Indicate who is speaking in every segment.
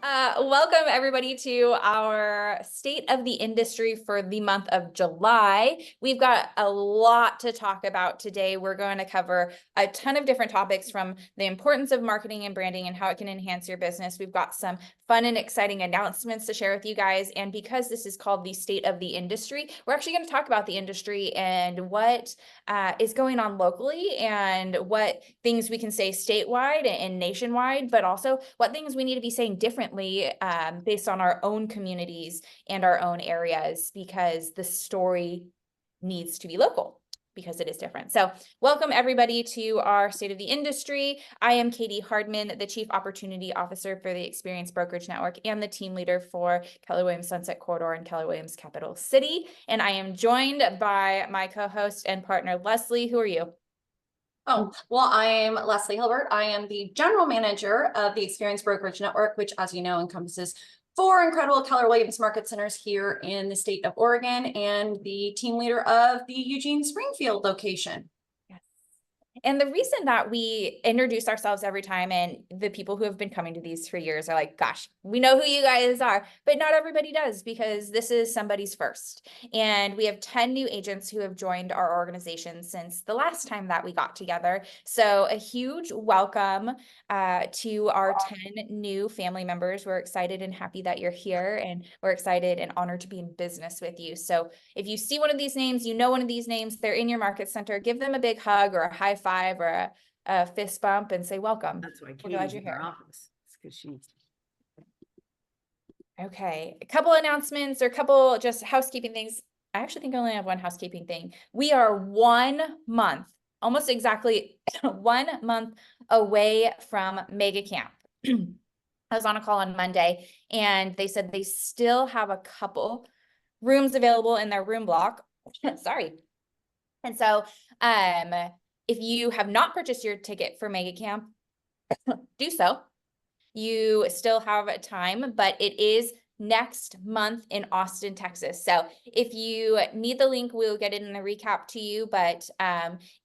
Speaker 1: Welcome everybody to our state of the industry for the month of July. We've got a lot to talk about today. We're going to cover a ton of different topics, from the importance of marketing and branding and how it can enhance your business. We've got some fun and exciting announcements to share with you guys. And because this is called the state of the industry, we're actually going to talk about the industry and what is going on locally, and what things we can say statewide and nationwide, but also what things we need to be saying differently based on our own communities and our own areas, because the story needs to be local, because it is different. So welcome everybody to our State of the Industry. I am Katie Hardman, the Chief Opportunity Officer for the Experience Brokerage Network and the team leader for Keller Williams Sunset Corridor and Keller Williams Capital City. And I am joined by my co-host and partner, Leslie. Who are you?
Speaker 2: Oh, well, I am Leslie Hilbert. I am the general manager of the Experience Brokerage Network, which, as you know, encompasses 4 incredible Keller Williams market centers here in the state of Oregon, and the team leader of the Eugene Springfield location.
Speaker 1: And the reason that we introduce ourselves every time, and the people who have been coming to these for years are like, gosh, we know who you guys are, but not everybody does, because this is somebody's first. And we have 10 new agents who have joined our organization since the last time that we got together. So a huge welcome to our 10 new family members. We're excited and happy that you're here, and we're excited and honored to be in business with you. So if you see one of these names, you know one of these names, they're in your market center, give them a big hug or a high five or a fist bump and say welcome.
Speaker 3: That's why
Speaker 1: We're glad you're
Speaker 3: in her
Speaker 1: here.
Speaker 3: office. It's because she's
Speaker 1: Okay, a couple announcements or a couple just housekeeping things. I actually think I only have one housekeeping thing. We are 1 month, almost exactly 1 month away from Mega Camp. I was on a call on Monday, and they said they still have a couple rooms available in their room block. Sorry. And so if you have not purchased your ticket for Mega Camp, do so. You still have time, but it is next month in Austin, Texas. So if you need the link, we'll get it in the recap to you, but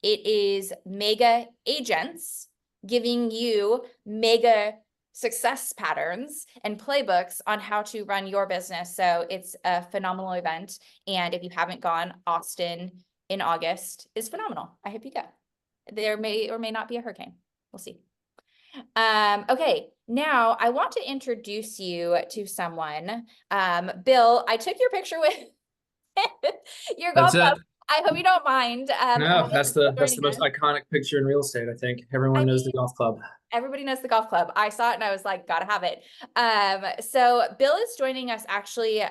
Speaker 1: it is mega agents giving you mega success patterns and playbooks on how to run your business. So it's a phenomenal event. And if you haven't gone, Austin in August is phenomenal. I hope you go. There may or may not be a hurricane. We'll see. Okay, now I want to introduce you to someone. Bill, I took your picture with your golf club. I hope you don't mind.
Speaker 4: No, that's the most iconic picture in real estate. I think everyone knows the golf club.
Speaker 1: Everybody knows the golf club. I saw it and I was like, gotta have it. So Bill is joining us actually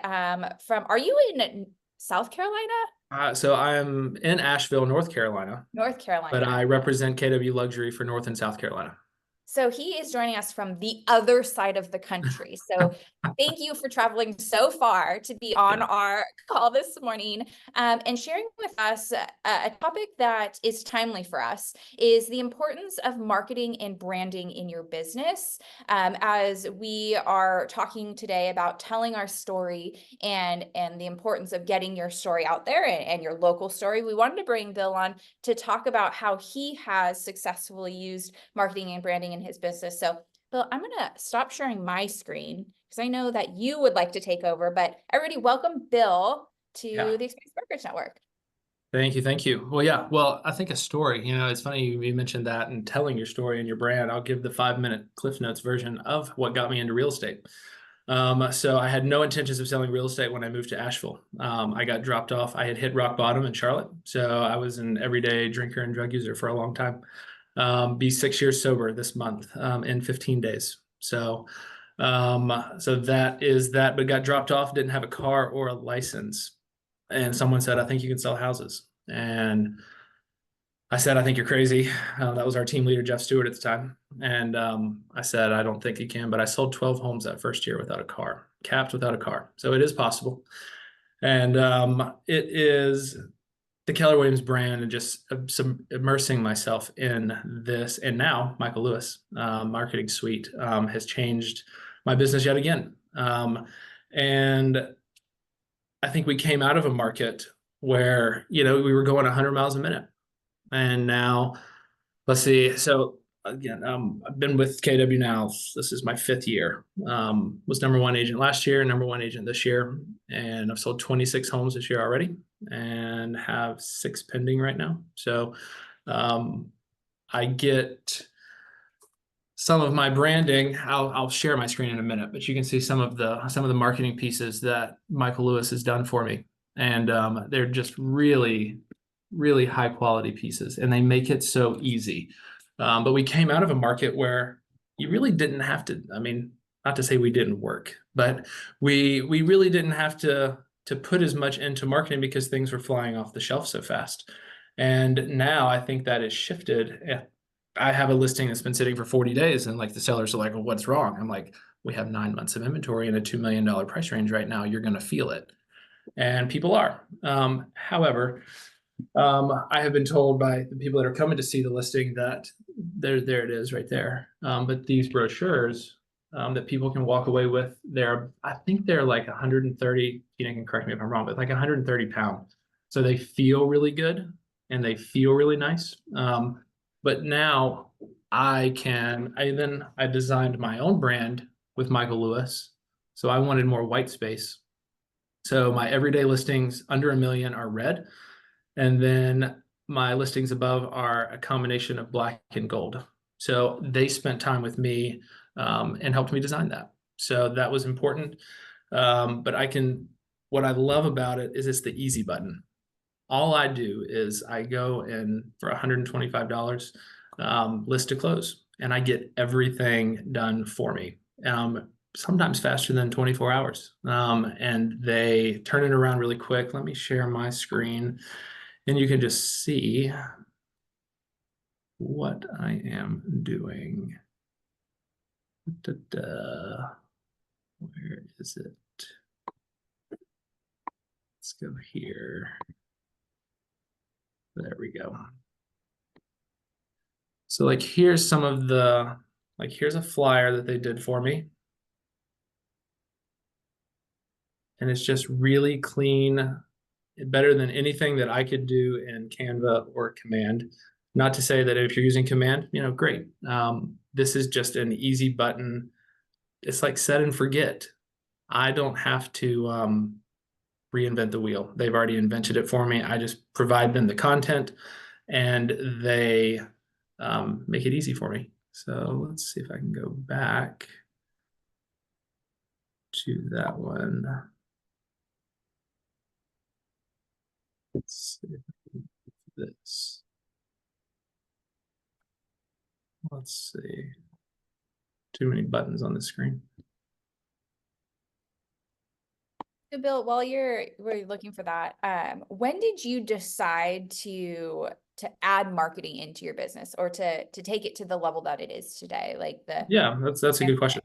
Speaker 1: from, are you in South Carolina?
Speaker 4: So I'm in Asheville, North Carolina.
Speaker 1: North Carolina.
Speaker 4: But I represent KW Luxury for North and South Carolina.
Speaker 1: So he is joining us from the other side of the country. So thank you for traveling so far to be on our call this morning, and sharing with us a topic that is timely for us, is the importance of marketing and branding in your business. As we are talking today about telling our story and the importance of getting your story out there and your local story, we wanted to bring Bill on to talk about how he has successfully used marketing and branding in his business. So Bill, I'm going to stop sharing my screen because I know that you would like to take over, but everybody welcome Bill to the Experience Brokerage Network.
Speaker 4: Thank you. Thank you. Well, yeah. Well, I think a story, it's funny you mentioned that, and telling your story and your brand. I'll give the 5-minute Cliff Notes version of what got me into real estate. So I had no intentions of selling real estate when I moved to Asheville. I got dropped off. I had hit rock bottom in Charlotte. So I was an everyday drinker and drug user for a long time. Be 6 years sober this month in 15 days. So that is that, but got dropped off, didn't have a car or a license. And someone said, I think you can sell houses. And I said, I think you're crazy. That was our team leader, Jeff Stewart, at the time. And I said, I don't think you can, but I sold 12 homes that first year without a car, capped without a car. So it is possible. And it is the Keller Williams brand, and just immersing myself in this. And now Michael Lewis marketing suite has changed my business yet again. And I think we came out of a market where, we were going 100 miles a minute. And now, let's see. So again, I've been with KW now. This is my 5th year. Was number one agent last year, number one agent this year, and I've sold 26 homes this year already, and have 6 pending right now. So, I get some of my branding. I'll share my screen in a minute, but you can see some of the marketing pieces that Michael Lewis has done for me, and they're just really, really high quality pieces, and they make it so easy. But we came out of a market where you really didn't have to. I mean, not to say we didn't work, but we really didn't have to put as much into marketing because things were flying off the shelf so fast. And now I think that is shifted. I have a listing that's been sitting for 40 days, and like the sellers are like, well, what's wrong? I'm like, we have 9 months of inventory in a $2 million price range right now. You're going to feel it. And people are. However, I have been told by the people that are coming to see the listing that there it is right there. But these brochures that people can walk away with, I think they're like 130, you can correct me if I'm wrong, but like 130 pounds. So they feel really good and they feel really nice. But now I designed my own brand with Michael Lewis. So I wanted more white space. So my everyday listings under $1 million are red. And then my listings above are a combination of black and gold. So they spent time with me and helped me design that. So that was important. But what I love about it is it's the easy button. All I do is I go in for $125, list to close, and I get everything done for me. Sometimes faster than 24 hours. And they turn it around really quick. Let me share my screen, and you can just see what I am doing. Where is it? Let's go here. There we go. So like here's some of here's a flyer that they did for me. And it's just really clean, better than anything that I could do in Canva or Command. Not to say that if you're using Command, great. This is just an easy button. It's like set and forget. I don't have to reinvent the wheel. They've already invented it for me. I just provide them the content, and they make it easy for me. So let's see if I can go back to that one. Let's see if I can do this. Let's see. Too many buttons on the screen.
Speaker 1: So Bill, while we're looking for that, when did you decide to add marketing into your business, or to take it to the level that it is today?
Speaker 4: Yeah, that's a good question.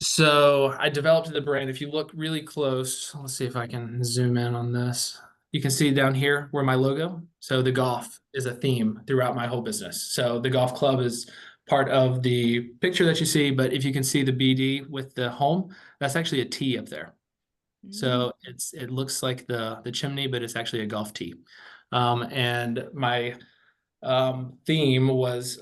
Speaker 4: So I developed the brand. If you look really close, let's see if I can zoom in on this. You can see down here where my logo. So the golf is a theme throughout my whole business. So the golf club is part of the picture that you see, but if you can see the BD with the home, that's actually a tee up there. So it looks like the chimney, but it's actually a golf tee. And my theme was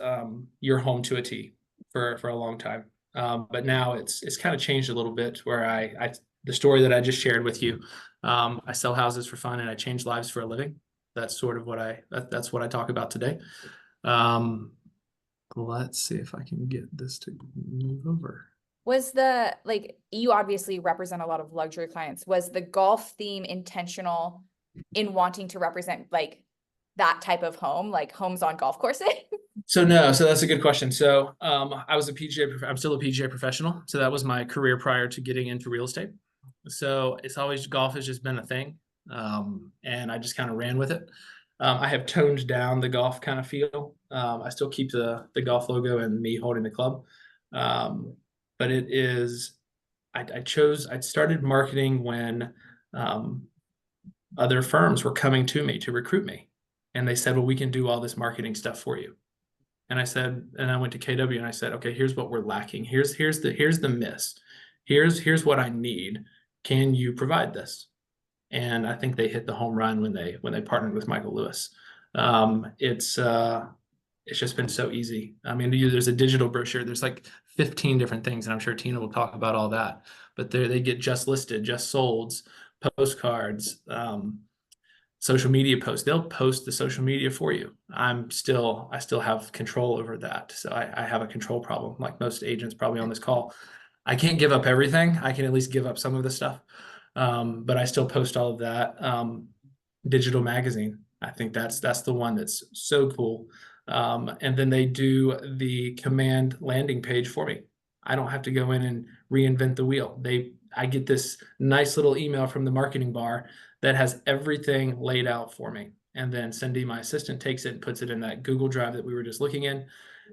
Speaker 4: your home to a tee for a long time. But now it's kind of changed a little bit, where the story that I just shared with you, I sell houses for fun and I change lives for a living. That's sort of that's what I talk about today. Let's see if I can get this to move over.
Speaker 1: You obviously represent a lot of luxury clients. Was the golf theme intentional in wanting to represent that type of home, like homes on golf courses?
Speaker 4: So that's a good question. So I was I'm still a PGA professional. So that was my career prior to getting into real estate. So golf has just been a thing. And I just kind of ran with it. I have toned down the golf kind of feel. I still keep the golf logo and me holding the club. But it is, I started marketing when other firms were coming to me to recruit me. And they said, well, we can do all this marketing stuff for you. And I went to KW and I said, okay, here's what we're lacking. Here's the miss. Here's what I need. Can you provide this? And I think they hit the home run when they partnered with Michael Lewis. it's just been so easy. I mean, there's a digital brochure. There's like 15 different things, and I'm sure Tina will talk about all that. But they get just listed, just solds, postcards, social media posts. They'll post the social media for you. I still have control over that. So I have a control problem, like most agents probably on this call. I can't give up everything. I can at least give up some of the stuff. But I still post all of that. Digital magazine. I think that's the one that's so cool. And then they do the command landing page for me. I don't have to go in and reinvent the wheel. I get this nice little email from the marketing bar that has everything laid out for me. And then Cindy, my assistant, takes it and puts it in that Google Drive that we were just looking in,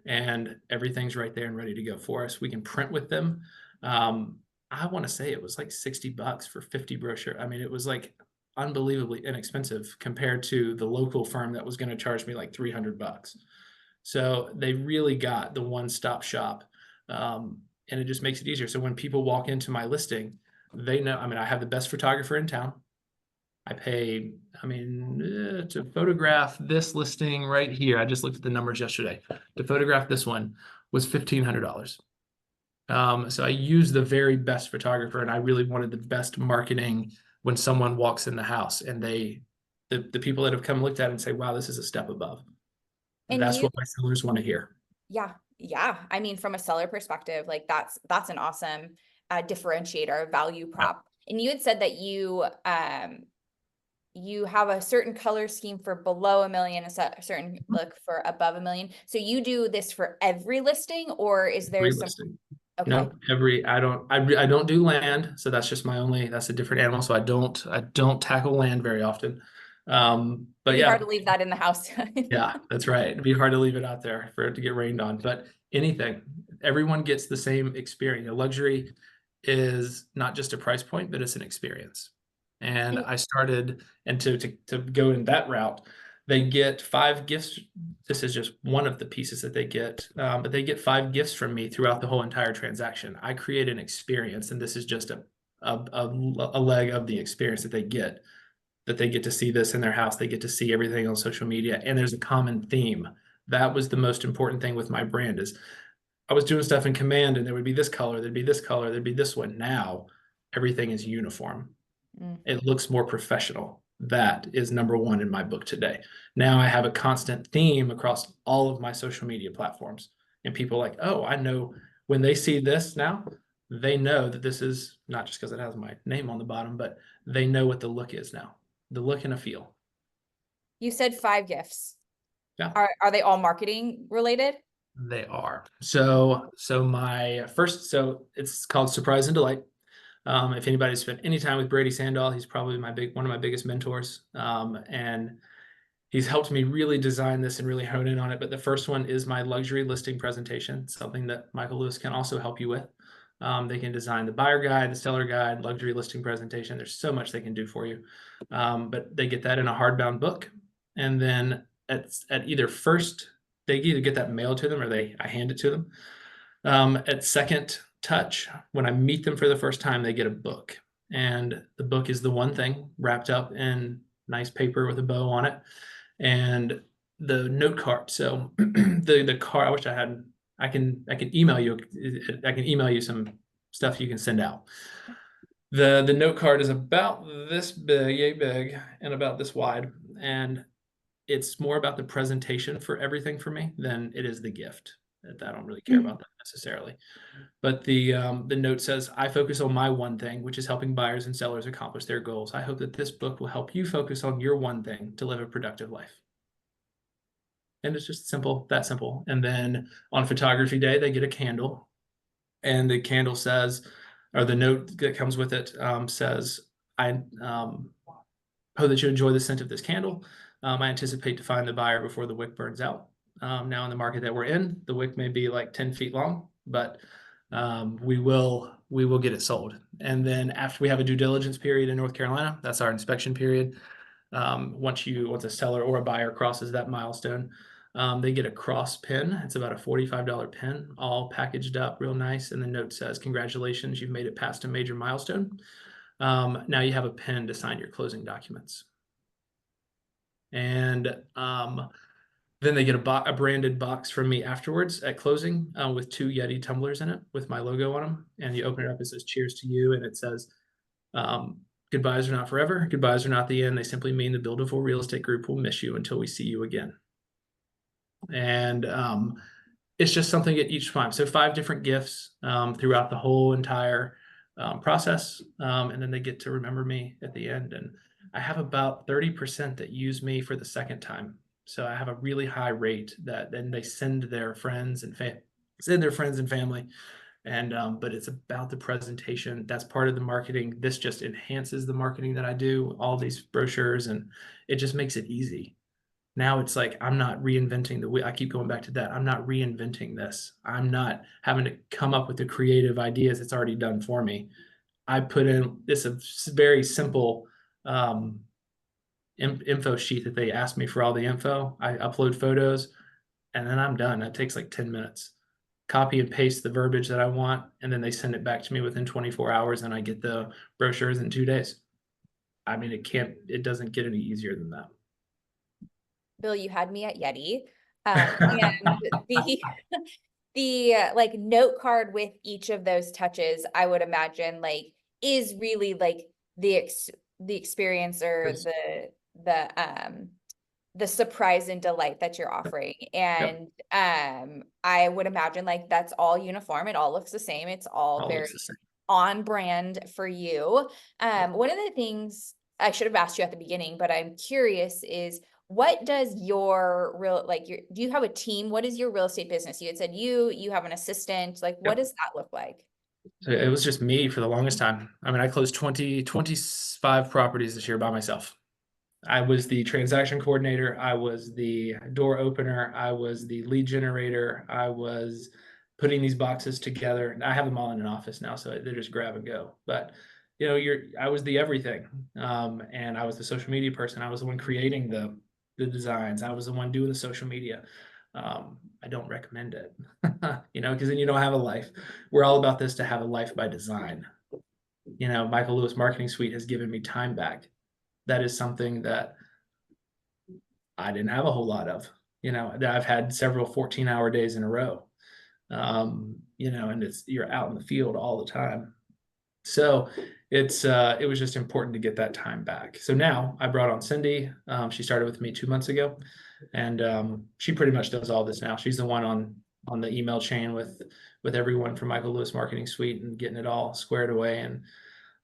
Speaker 4: and everything's right there and ready to go for us. We can print with them. I want to say it was like $60 for 50 brochure. I mean, it was like unbelievably inexpensive compared to the local firm that was going to charge me like $300. So they really got the one-stop shop. And it just makes it easier. So when people walk into my listing, they know, I mean, I have the best photographer in town. I pay, I mean, to photograph this listing right here, I just looked at the numbers yesterday. To photograph this one was $1,500. So I use the very best photographer, and I really wanted the best marketing when someone walks in the house, and the people that have come looked at it and say, wow, this is a step above.
Speaker 1: And
Speaker 4: That's
Speaker 1: you,
Speaker 4: what my sellers want to hear.
Speaker 1: yeah, yeah. I mean, from a seller perspective, like that's an awesome differentiator, value prop. And you had said that you have a certain color scheme for below $1 million, a certain look for above $1 million. So you do this for every listing, or is there some?
Speaker 4: Listing.
Speaker 1: Okay.
Speaker 4: No, I don't do land. So that's just that's a different animal. So I don't tackle land very often. But
Speaker 1: It'd be
Speaker 4: yeah,
Speaker 1: hard to leave that in the house.
Speaker 4: yeah, that's right. It'd be hard to leave it out there for it to get rained on, but everyone gets the same experience. Luxury is not just a price point, but it's an experience. And I started, and to go in that route, they get 5 gifts. This is just one of the pieces that they get, but they get 5 gifts from me throughout the whole entire transaction. I create an experience, and this is just a leg of the experience that they get to see this in their house. They get to see everything on social media, and there's a common theme. That was the most important thing with my brand. Is I was doing stuff in command, and there would be this color, there'd be this color, there'd be this one. Now everything is uniform. It looks more professional. That is number one in my book today. Now I have a constant theme across all of my social media platforms, and people are like, oh, I know when they see this now, they know that this is not just because it has my name on the bottom, but they know what the look is now. The look and a feel.
Speaker 1: You said 5 gifts.
Speaker 4: Yeah.
Speaker 1: Are they all marketing related?
Speaker 4: They are. So my first, so it's called Surprise and Delight. If anybody's spent any time with Brady Sandall, he's probably one of my biggest mentors. And he's helped me really design this and really hone in on it. But the first one is my luxury listing presentation, something that Michael Lewis can also help you with. They can design the buyer guide, the seller guide, luxury listing presentation. There's so much they can do for you. But they get that in a hardbound book. And then at either first, they either get that mailed to them or I hand it to them. At second touch, when I meet them for the first time, they get a book. And the book is the one thing wrapped up in nice paper with a bow on it. And the note card. So the card, I wish I had, I can email you. I can email you some stuff you can send out. The note card is about this big, yay big, and about this wide. And it's more about the presentation for everything for me than it is the gift. I don't really care about that necessarily. But the note says, I focus on my one thing, which is helping buyers and sellers accomplish their goals. I hope that this book will help you focus on your one thing to live a productive life. And it's just simple, that simple. And then on photography day, they get a candle. And the candle says, or the note that comes with it says, I hope that you enjoy the scent of this candle. I anticipate to find the buyer before the wick burns out. Now in the market that we're in, the wick may be like 10 feet long, but we will get it sold. And then after we have a due diligence period in North Carolina, that's our inspection period. Once a seller or a buyer crosses that milestone, they get a cross pin. It's about a $45 pin, all packaged up real nice. And the note says, congratulations, you've made it past a major milestone. Now you have a pen to sign your closing documents. And Then they get a branded box from me afterwards at closing with 2 Yeti tumblers in it with my logo on them. And you open it up, it says cheers to you. And it says, goodbyes are not forever. Goodbyes are not the end. They simply mean the Devore Real Estate Group will miss you until we see you again. And it's just something at each time. So 5 different gifts throughout the whole entire process. And then they get to remember me at the end. And I have about 30% that use me for the second time. So I have a really high rate that then they send their friends and family. And but it's about the presentation. That's part of the marketing. This just enhances the marketing that I do, all these brochures, and it just makes it easy. Now it's like I'm not reinventing the wheel. I keep going back to that. I'm not reinventing this. I'm not having to come up with the creative ideas. It's already done for me. I put in this a very simple info sheet that they asked me for all the info. I upload photos and then I'm done. It takes like 10 minutes. Copy and paste the verbiage that I want, and then they send it back to me within 24 hours and I get the brochures in 2 days. I mean, it doesn't get any easier than that.
Speaker 1: Bill, you had me at Yeti. And the like note card with each of those touches, I would imagine like is really like the experience or the surprise and delight that you're offering. And I would imagine like that's all uniform. It all looks the same. It's all very on brand for you. One of the things I should have asked you at the beginning, but I'm curious is what does your do you have a team? What is your real estate business? You had said you have an assistant. Like, what does that look like?
Speaker 4: So it was just me for the longest time. I mean, I closed 25 properties this year by myself. I was the transaction coordinator. I was the door opener. I was the lead generator. I was putting these boxes together. I have them all in an office now, so they're just grab and go. But I was the everything, and I was the social media person. I was the one creating the designs. I was the one doing the social media. I don't recommend it, because then you don't have a life. We're all about this to have a life by design. Michael Lewis Marketing Suite has given me time back. That is something that I didn't have a whole lot of, that I've had several 14-hour days in a row, and you're out in the field all the time. So it was just important to get that time back. So now I brought on Cindy. She started with me 2 months ago, and she pretty much does all this now. She's the one on the email chain with everyone from Michael Lewis Marketing Suite and getting it all squared away. And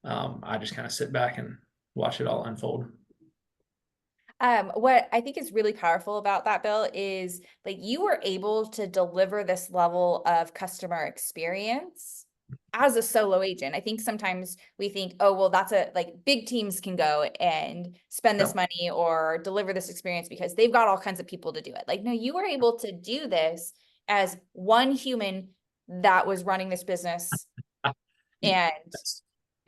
Speaker 4: I just kind of sit back and watch it all unfold.
Speaker 1: What I think is really powerful about that, Bill, is like you were able to deliver this level of customer experience as a solo agent. I think sometimes we think, oh, well, that's like big teams can go and spend this money or deliver this experience because they've got all kinds of people to do it. Like, no, you were able to do this as one human that was running this business and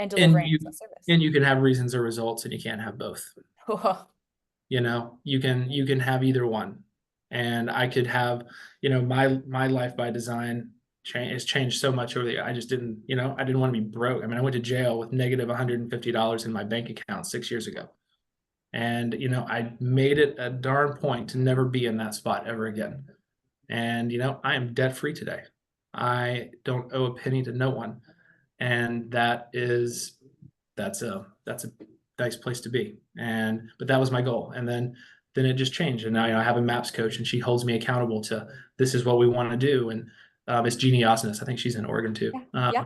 Speaker 1: delivering a service.
Speaker 4: And you can have reasons or results, and you can't have both. You can have either one. And I could have, my life by design has changed so much over the year. I just didn't, I didn't want to be broke. I mean, I went to jail with negative $150 in my bank account 6 years ago. And, I made it a darn point to never be in that spot ever again. And, I am debt free today. I don't owe a penny to no one. And that's a nice place to be. But that was my goal. And then it just changed. And now, I have a MAPS coach, and she holds me accountable to this is what we want to do. And it's Jeannie Osnes. I think she's in Oregon too.
Speaker 1: Yeah.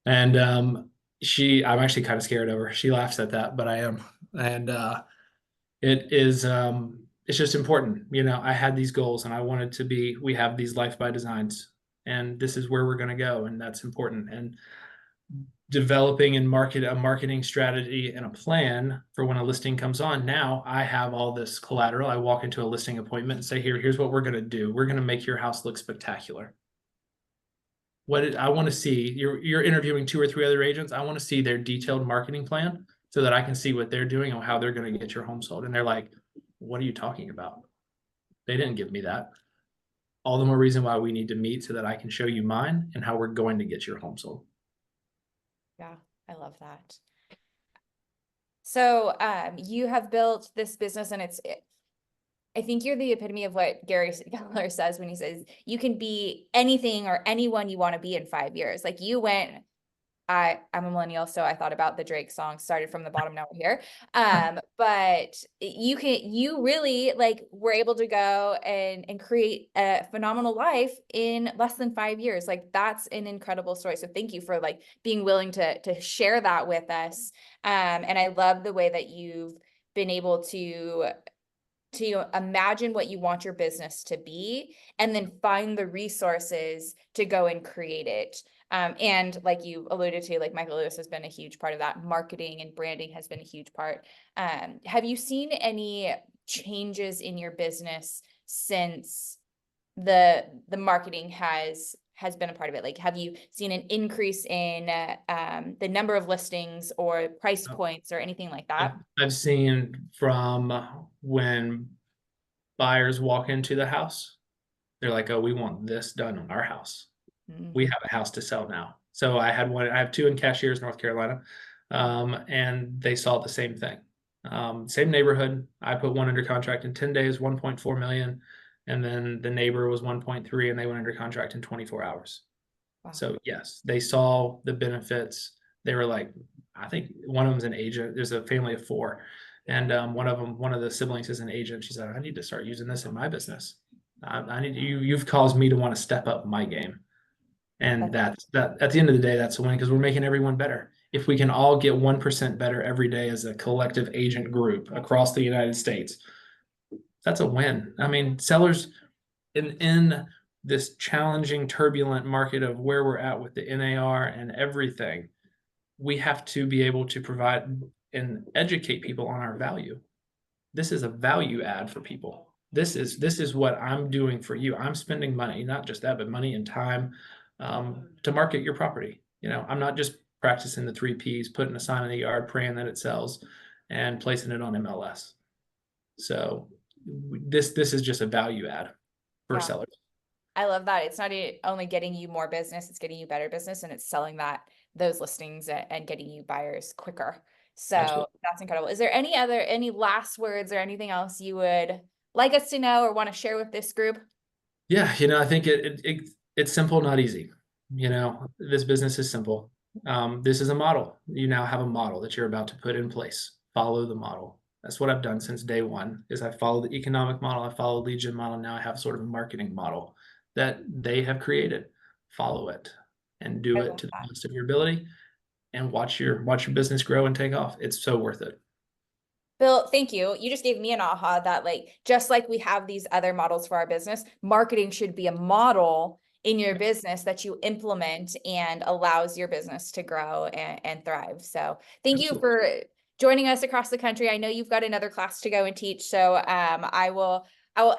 Speaker 4: And I'm actually kind of scared of her. She laughs at that, but I am. And it's just important. I had these goals, and I wanted to we have these life by designs, and this is where we're going to go. And that's important. And developing and a marketing strategy and a plan for when a listing comes on. Now I have all this collateral. I walk into a listing appointment and say, here's what we're going to do. We're going to make your house look spectacular. I want to see, you're interviewing 2 or 3 other agents. I want to see their detailed marketing plan so that I can see what they're doing and how they're going to get your home sold. And they're like, what are you talking about? They didn't give me that. All the more reason why we need to meet so that I can show you mine and how we're going to get your home sold.
Speaker 1: Yeah, I love that. So you have built this business, and I think you're the epitome of what Gary Keller says when he says you can be anything or anyone you want to be in 5 years. Like you went, I'm a millennial, so I thought about the Drake song, started from the bottom, now we're here. But you really like were able to go and create a phenomenal life in less than 5 years. Like that's an incredible story. So thank you for like being willing to share that with us. And I love the way that you've been able to imagine what you want your business to be and then find the resources to go and create it. And like you alluded to, like Michael Lewis has been a huge part of that. Marketing and branding has been a huge part. Have you seen any changes in your business since the marketing has been a part of it? Like, have you seen an increase in the number of listings or price points or anything like that?
Speaker 4: I've seen from when buyers walk into the house, they're like, oh, we want this done on our house. We have a house to sell now. So I have two in Cashiers, North Carolina, and they saw the same thing. Same neighborhood. I put one under contract in 10 days, 1.4 million. And then the neighbor was 1.3 and they went under contract in 24 hours.
Speaker 1: Wow.
Speaker 4: So yes, they saw the benefits. They were like, I think one of them's an agent. There's a family of four. And one of the siblings is an agent. She said, I need to start using this in my business. I need you've caused me to want to step up my game. And that at the end of the day, that's a win because we're making everyone better. If we can all get 1% better every day as a collective agent group across the United States, that's a win. I mean, sellers in this challenging, turbulent market of where we're at with the NAR and everything, we have to be able to provide and educate people on our value. This is a value add for people. This is what I'm doing for you. I'm spending money, not just that, but money and time to market your property. You know, I'm not just practicing the 3 Ps, putting a sign in the yard, praying that it sells, and placing it on MLS. So this is just a value add for sellers.
Speaker 1: I love that. It's not only getting you more business, it's getting you better business, and it's selling those listings and getting you buyers quicker. So
Speaker 4: Absolutely.
Speaker 1: That's incredible. Is there any last words or anything else you would like us to know or want to share with this group?
Speaker 4: Yeah, I think it's simple, not easy. This business is simple. This is a model. You now have a model that you're about to put in place. Follow the model. That's what I've done since day one is I follow the economic model. I follow the lead gen model. Now I have sort of a marketing model that they have created. Follow it and do it to the best of your ability and watch your business grow and take off. It's so worth it.
Speaker 1: Bill, thank you. You just gave me an aha that just like we have these other models for our business, marketing should be a model in your business that you implement and allows your business to grow and thrive. So thank you for joining us across the country. I know you've got another class to go and teach. So I will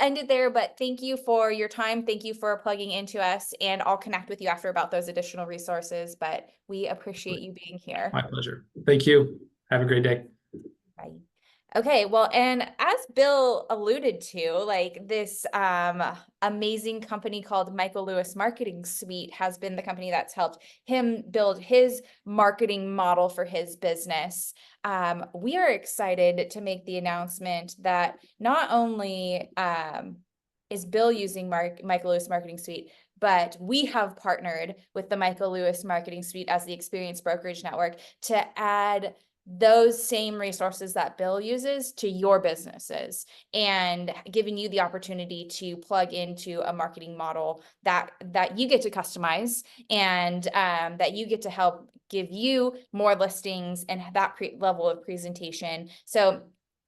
Speaker 1: end it there, but thank you for your time. Thank you for plugging into us, and I'll connect with you after about those additional resources, but we appreciate you being here.
Speaker 4: My pleasure. Thank you. Have a great day.
Speaker 1: Bye. Okay, well, and as Bill alluded to, this amazing company called Michael Lewis Marketing Suite has been the company that's helped him build his marketing model for his business. We are excited to make the announcement that not only is Bill using Michael Lewis Marketing Suite, but we have partnered with the Michael Lewis Marketing Suite as the Experience Brokerage Network to add those same resources that Bill uses to your businesses and giving you the opportunity to plug into a marketing model that you get to customize and that you get to help give you more listings and that level of presentation. So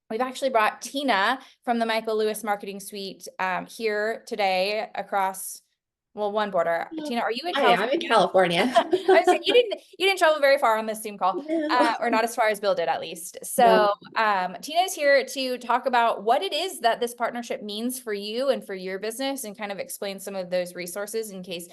Speaker 1: we've actually brought Tina from the Michael Lewis Marketing Suite here today across one border. Tina, are you in California?
Speaker 3: I'm in California.
Speaker 1: I was saying, you didn't travel very far on this Zoom call, or not as far as Bill did, at least. So Tina is here to talk about what it is that this partnership means for you and for your business, and kind of explain some of those resources in case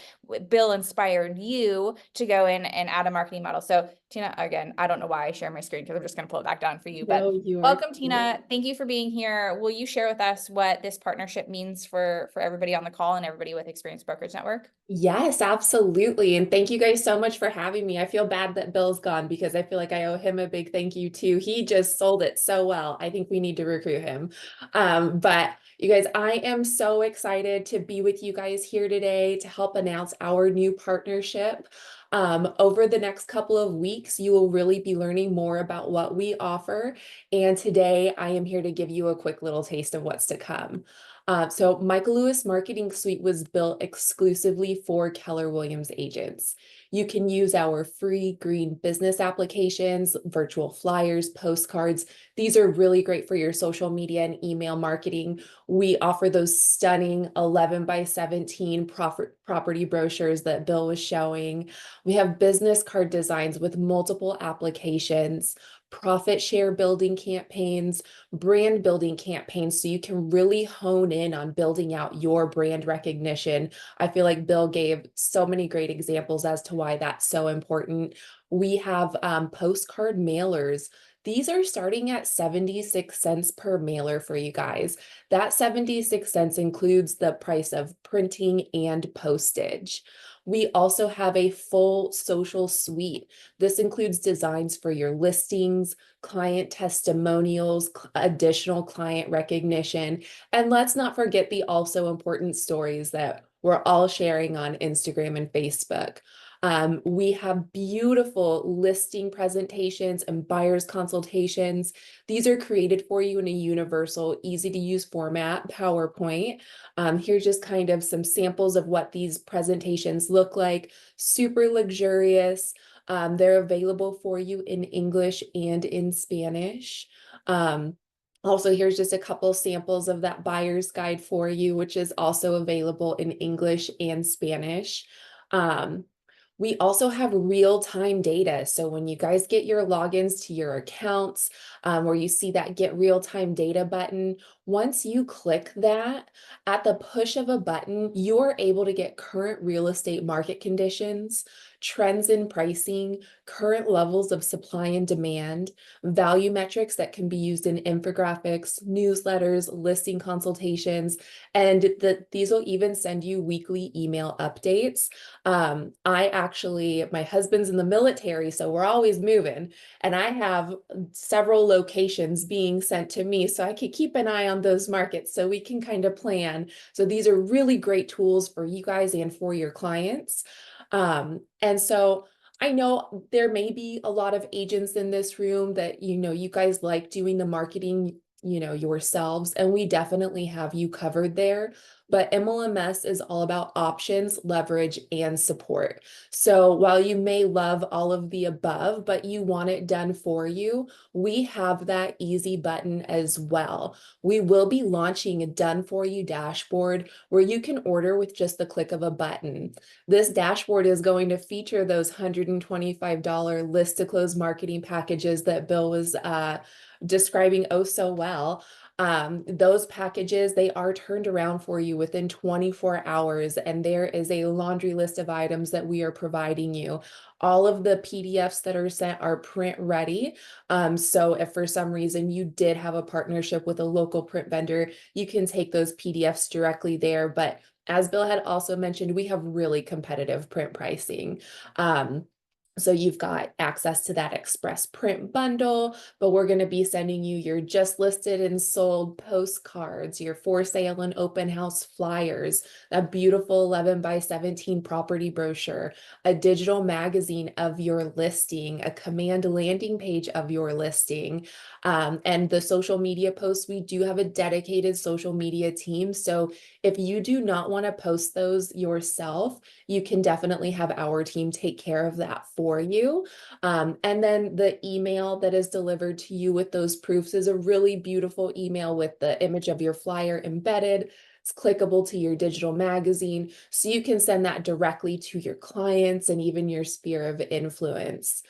Speaker 1: Bill inspired you to go in and add a marketing model. So Tina, again, I don't know why I share my screen because I'm just going to pull it back down for you. But welcome, Tina. Thank you for being here. Will you share with us what this partnership means for everybody on the call and everybody with Experience Brokerage Brokerage Network?
Speaker 3: Yes, absolutely. And thank you guys so much for having me. I feel bad that Bill's gone because I feel like I owe him a big thank you too. He just sold it so well. I think we need to recruit him. But you guys, I am so excited to be with you guys here today to help announce our new partnership. Over the next couple of weeks, you will really be learning more about what we offer. And today I am here to give you a quick little taste of what's to come. So Michael Lewis Marketing Suite was built exclusively for Keller Williams agents. You can use our free green business applications, virtual flyers, postcards. These are really great for your social media and email marketing. We offer those stunning 11 by 17 property brochures that Bill was showing. We have business card designs with multiple applications, profit share building campaigns, brand building campaigns, so you can really hone in on building out your brand recognition. I feel like Bill gave so many great examples as to why that's so important. We have postcard mailers. These are starting at 76 cents per mailer for you guys. That 76 cents includes the price of printing and postage. We also have a full social suite. This includes designs for your listings, client testimonials, additional client recognition, and let's not forget the also important stories that we're all sharing on Instagram and Facebook. We have beautiful listing presentations and buyer's consultations. These are created for you in a universal, easy to use format, PowerPoint. Here's just kind of some samples of what these presentations look like. Super luxurious. They're available for you in English and in Spanish. Also, here's just a couple samples of that buyer's guide for you, which is also available in English and Spanish. We also have real-time data. So when you guys get your logins to your accounts, where you see that get real-time data button, once you click that, at the push of a button, you're able to get current real estate market conditions, trends in pricing, current levels of supply and demand, value metrics that can be used in infographics, newsletters, listing consultations, and these will even send you weekly email updates. My husband's in the military, so we're always moving, and I have several locations being sent to me, so I could keep an eye on those markets so we can kind of plan. So these are really great tools for you guys and for your clients. And so I know there may be a lot of agents in this room that, you guys like doing the marketing, yourselves, and we definitely have you covered there. But MLMS is all about options, leverage, and support. So while you may love all of the above, but you want it done for you, we have that easy button as well. We will be launching a done for you dashboard where you can order with just the click of a button. This dashboard is going to feature those $125 list to close marketing packages that Bill was describing oh so well. Those packages, they are turned around for you within 24 hours, and there is a laundry list of items that we are providing you. All of the PDFs that are sent are print ready. So if for some reason you did have a partnership with a local print vendor, you can take those PDFs directly there. But as Bill had also mentioned, we have really competitive print pricing. So you've got access to that express print bundle, but we're going to be sending you your just listed and sold postcards, your for sale and open house flyers, a beautiful 11 by 17 property brochure, a digital magazine of your listing, a command landing page of your listing, and the social media posts. We do have a dedicated social media team. So if you do not want to post those yourself, you can definitely have our team take care of that for you. And then the email that is delivered to you with those proofs is a really beautiful email with the image of your flyer embedded. It's clickable to your digital magazine, so you can send that directly to your clients and even your sphere of influence.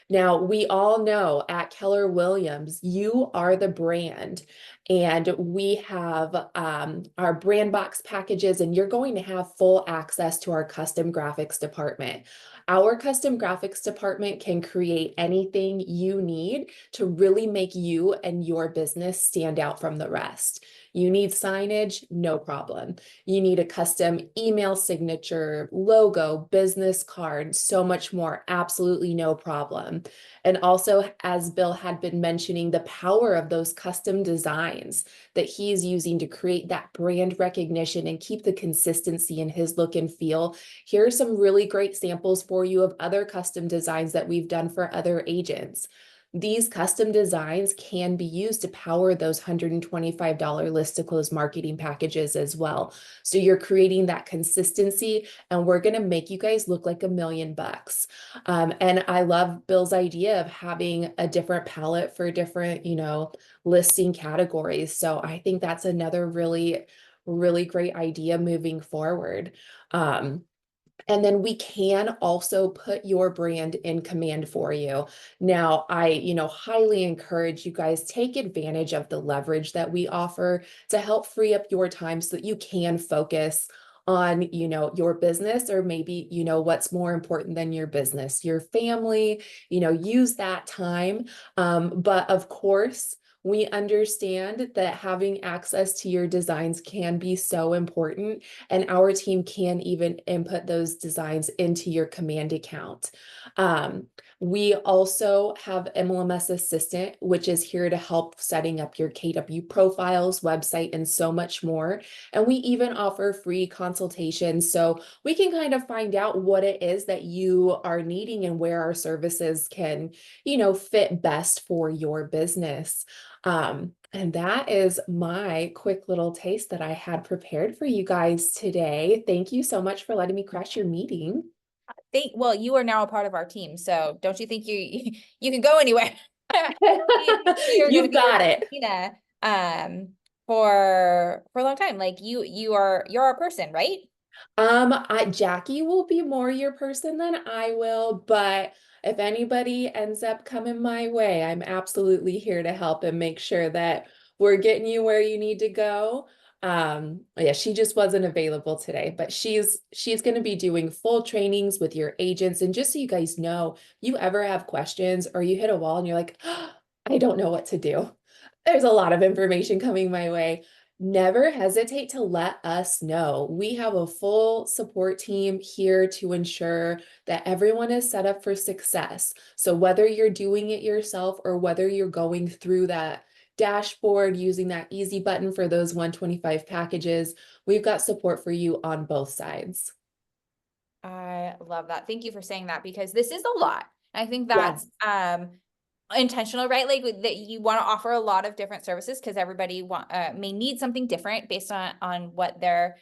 Speaker 3: Now, we all know at Keller Williams, you are the brand, and we have our brand box packages, and you're going to have full access to our custom graphics department. Our custom graphics department can create anything you need to really make you and your business stand out from the rest. You need signage, no problem. You need a custom email signature, logo, business card, so much more, absolutely no problem. And also, as Bill had been mentioning, the power of those custom designs that he's using to create that brand recognition and keep the consistency in his look and feel. Here are some really great samples for you of other custom designs that we've done for other agents. These custom designs can be used to power those $125 list to close marketing packages as well. So you're creating that consistency, and we're going to make you guys look like $1,000,000. And I love Bill's idea of having a different palette for different, listing categories. So I think that's another really, really great idea moving forward. And then we can also put your brand in command for you. Now, I, highly encourage you guys take advantage of the leverage that we offer to help free up your time so that you can focus on, your business, or maybe, what's more important than your business, your family, use that time. But of course, we understand that having access to your designs can be so important, and our team can even input those designs into your command account. We also have MLMS Assistant, which is here to help setting up your KW profiles, website, and so much more. And we even offer free consultations, so we can kind of find out what it is that you are needing and where our services can, fit best for your business. And that is my quick little taste that I had prepared for you guys today. Thank you so much for letting me crash your meeting.
Speaker 1: Well, you are now a part of our team, so don't you think you can go anywhere?
Speaker 3: You've got it.
Speaker 1: Tina, for a long time. Like you're our person, right?
Speaker 3: Jackie will be more your person than I will, but if anybody ends up coming my way, I'm absolutely here to help and make sure that we're getting you where you need to go. Yeah, she just wasn't available today, but she's going to be doing full trainings with your agents. And just so you guys know, you ever have questions or you hit a wall and you're like, oh, I don't know what to do. There's a lot of information coming my way. Never hesitate to let us know. We have a full support team here to ensure that everyone is set up for success. So whether you're doing it yourself or whether you're going through that dashboard using that easy button for those 125 packages, we've got support for you on both sides.
Speaker 1: I love that. Thank you for saying that, because this is a lot. I think that's intentional, right? Like that you want to offer a lot of different services because everybody may need something different based on what their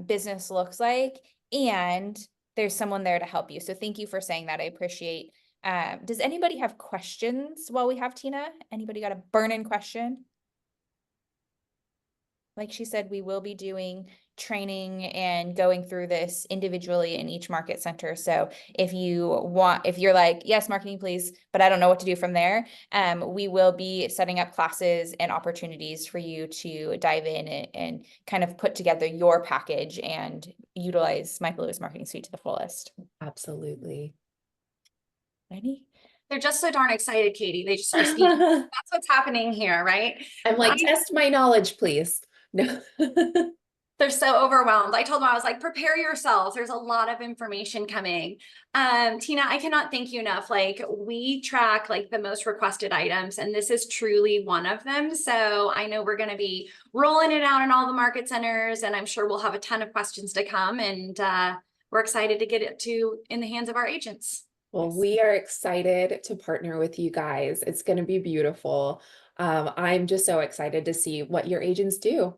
Speaker 1: business looks like, and there's someone there to help you. So thank you for saying that. I appreciate. Does anybody have questions while we have Tina? Anybody got a burning question? Like she said, we will be doing training and going through this individually in each market center. So if you're like, yes, marketing, please, but I don't know what to do from there, we will be setting up classes and opportunities for you to dive in and kind of put together your package and utilize Michael Lewis Marketing Suite to the fullest.
Speaker 3: Absolutely.
Speaker 1: Ready?
Speaker 2: They're just so darn excited, Katie. They just are speaking. That's what's happening here, right?
Speaker 3: I'm like, test my knowledge, please. No.
Speaker 2: They're so overwhelmed. I told them, I was like, prepare yourselves. There's a lot of information coming. Tina, I cannot thank you enough. Like, we track like the most requested items, and this is truly one of them. So I know we're going to be rolling it out in all the market centers, and I'm sure we'll have a ton of questions to come, and we're excited to get it in the hands of our agents.
Speaker 3: Well, we are excited to partner with you guys. It's going to be beautiful. I'm just so excited to see what your agents do.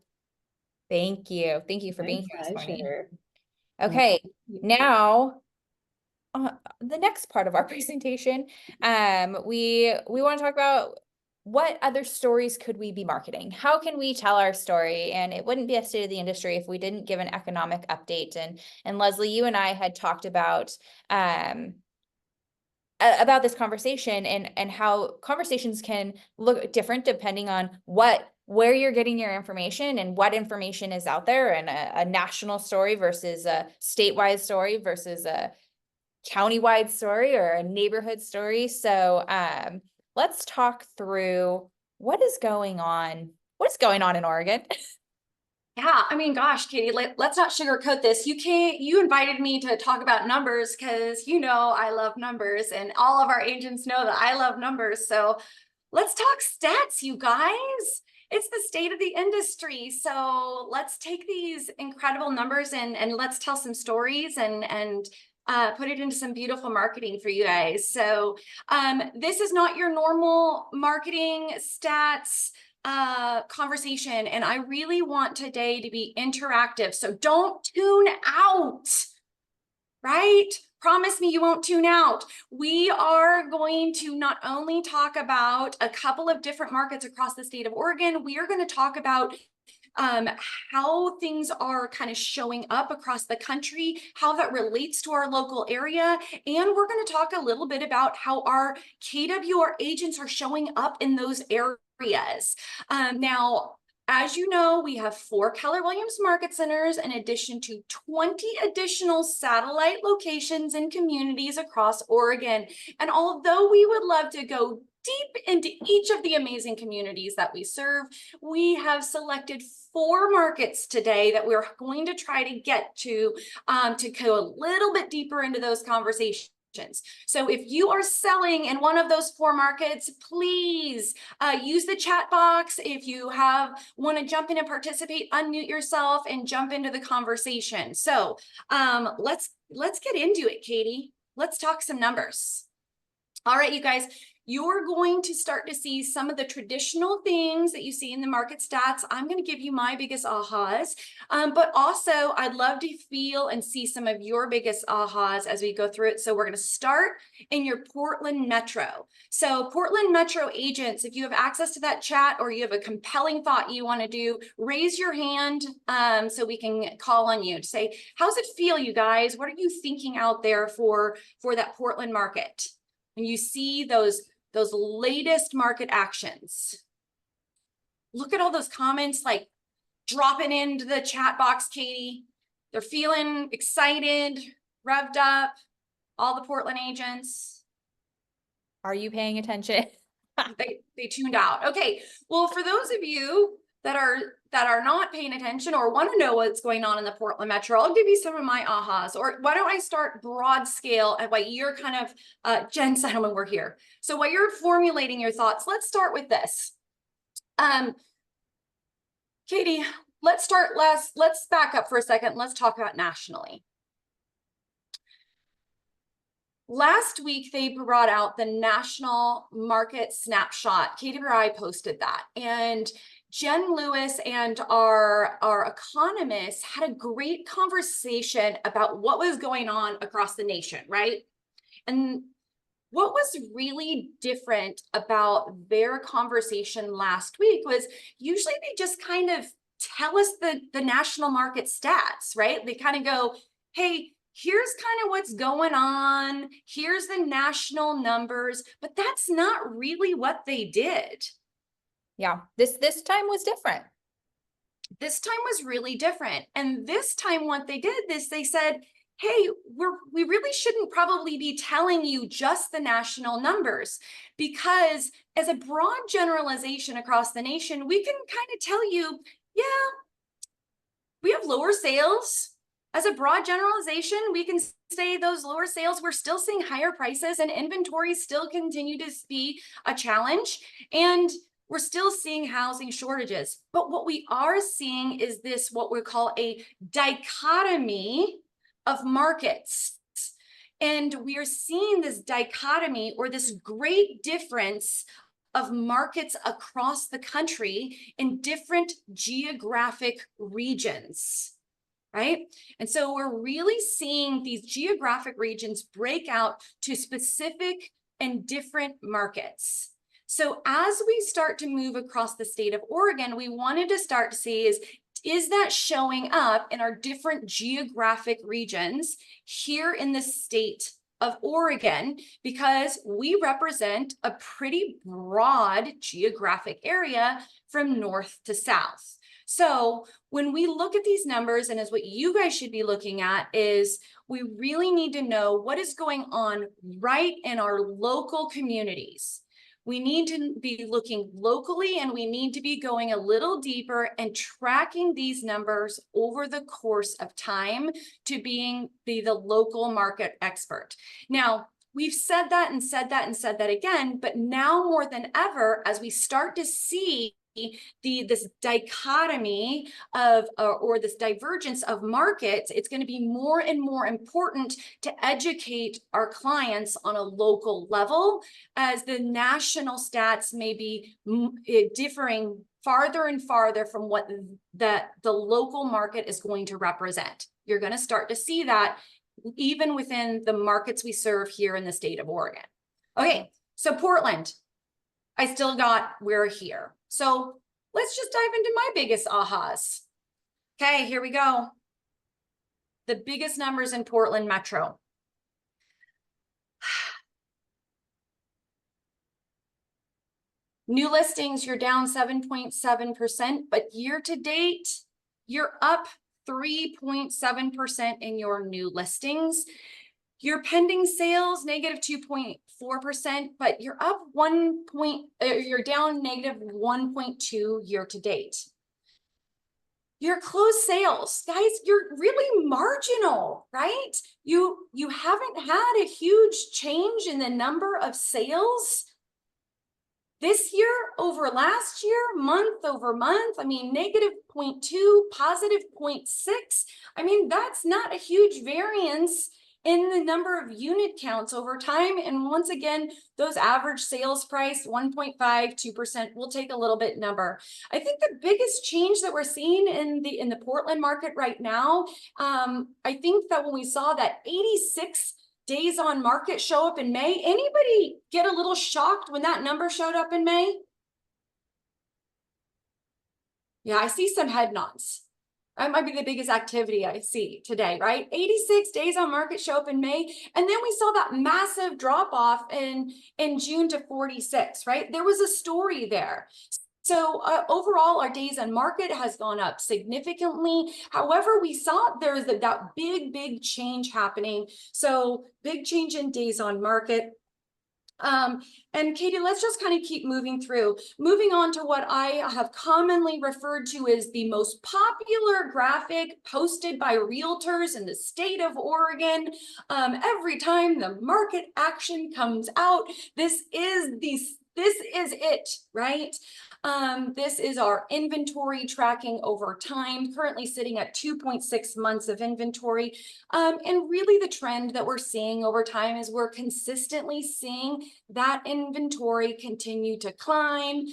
Speaker 1: Thank you. Thank you for
Speaker 3: My
Speaker 1: being here this morning.
Speaker 3: pleasure.
Speaker 1: Okay, now the next part of our presentation, we want to talk about what other stories could we be marketing? How can we tell our story? And it wouldn't be a state of the industry if we didn't give an economic update. And Leslie, you and I had talked about this conversation and how conversations can look different depending on where you're getting your information and what information is out there, and a national story versus a statewide story versus a countywide story or a neighborhood story. So let's talk through what is going on What's going on in Oregon?
Speaker 2: Yeah, I mean, gosh, Katie, let's not sugarcoat this. You invited me to talk about numbers because you know I love numbers, and all of our agents know that I love numbers. So let's talk stats, you guys. It's the state of the industry. So let's take these incredible numbers and let's tell some stories and put it into some beautiful marketing for you guys. So this is not your normal marketing stats conversation, and I really want today to be interactive. So don't tune out, right? Promise me you won't tune out. We are going to not only talk about a couple of different markets across the state of Oregon, we are going to talk about how things are kind of showing up across the country, how that relates to our local area. And we're going to talk a little bit about how our KWR agents are showing up in those areas. Now, as you know, we have 4 Keller Williams Market Centers in addition to 20 additional satellite locations in communities across Oregon. And although we would love to go deep into each of the amazing communities that we serve, we have selected 4 markets today that we're going to try to get to go a little bit deeper into those conversations. So if you are selling in one of those 4 markets, please use the chat box. If you want to jump in and participate, unmute yourself and jump into the conversation. So let's get into it, Katie. Let's talk some numbers. All right, you guys. You're going to start to see some of the traditional things that you see in the market stats. I'm going to give you my biggest ahas, but also I'd love to feel and see some of your biggest ahas as we go through it. So we're going to start in your Portland Metro. So Portland Metro agents, if you have access to that chat or you have a compelling thought you want to do, raise your hand so we can call on you to say, how's it feel, you guys? What are you thinking out there for that Portland market? And you see those latest market actions. Look at all those comments like dropping into the chat box, Katie. They're feeling excited, revved up, all the Portland agents.
Speaker 1: Are you paying attention?
Speaker 2: They tuned out. Okay, well, for those of you that are not paying attention or want to know what's going on in the Portland Metro, I'll give you some of my ahas. Or why don't I start broad scale and while you're kind of, Jen Settlement, we're here. So while you're formulating your thoughts, let's start with this. Katie, let's back up for a second. Let's talk about nationally. Last week, they brought out the national market snapshot. KWI posted that. And Jen Lewis and our economists had a great conversation about what was going on across the nation, right? And what was really different about their conversation last week was usually they just kind of tell us the national market stats, right? They kind of go, hey, here's kind of what's going on. Here's the national numbers, but that's not really what they did.
Speaker 1: Yeah, this time was different.
Speaker 2: This time was really different. And this time what they did is they said, hey, we really shouldn't probably be telling you just the national numbers, because as a broad generalization across the nation, we can kind of tell you, yeah, we have lower sales. As a broad generalization, we can say those lower sales, we're still seeing higher prices and inventory still continue to be a challenge. And we're still seeing housing shortages. But what we are seeing is this, what we call a dichotomy of markets. And we are seeing this dichotomy or this great difference of markets across the country in different geographic regions, right? And so we're really seeing these geographic regions break out to specific and different markets. So as we start to move across the state of Oregon, we wanted to start to see is that showing up in our different geographic regions here in the state of Oregon, because we represent a pretty broad geographic area from north to south. So when we look at these numbers, and as what you guys should be looking at is we really need to know what is going on right in our local communities. We need to be looking locally, and we need to be going a little deeper and tracking these numbers over the course of time to be the local market expert. Now, we've said that and said that and said that again, but now more than ever, as we start to see this dichotomy of or this divergence of markets, it's going to be more and more important to educate our clients on a local level, as the national stats may be differing farther and farther from what the local market is going to represent. You're going to start to see that even within the markets we serve here in the state of Oregon. Okay, so Portland, we're here. So let's just dive into my biggest ahas. Okay, here we go. The biggest numbers in Portland Metro. New listings, you're down 7.7%, but year to date, you're up 3.7% in your new listings. Your pending sales, negative 2.4%, but you're up you're down negative 1.2 year to date. Your closed sales, guys, you're really marginal, right? You haven't had a huge change in the number of sales this year over last year, month over month. I mean, negative 0.2, positive 0.6. I mean, that's not a huge variance in the number of unit counts over time. And once again, those average sales price, 1.5, 2%, will take a little bit number. I think the biggest change that we're seeing in the Portland market right now, I think that when we saw that 86 days on market show up in May, anybody get a little shocked when that number showed up in May? Yeah, I see some head nods. That might be the biggest activity I see today, right? 86 days on market show up in May. And then we saw that massive drop off in June to 46, right? There was a story there. So overall, our days on market has gone up significantly. However, we saw there was that big change happening. So big change in days on market. And Katie, let's just kind of keep moving through. Moving on to what I have commonly referred to as the most popular graphic posted by realtors in the state of Oregon. Every time the market action comes out, this is it, right? This is our inventory tracking over time, currently sitting at 2.6 months of inventory. And really the trend that we're seeing over time is we're consistently seeing that inventory continue to climb.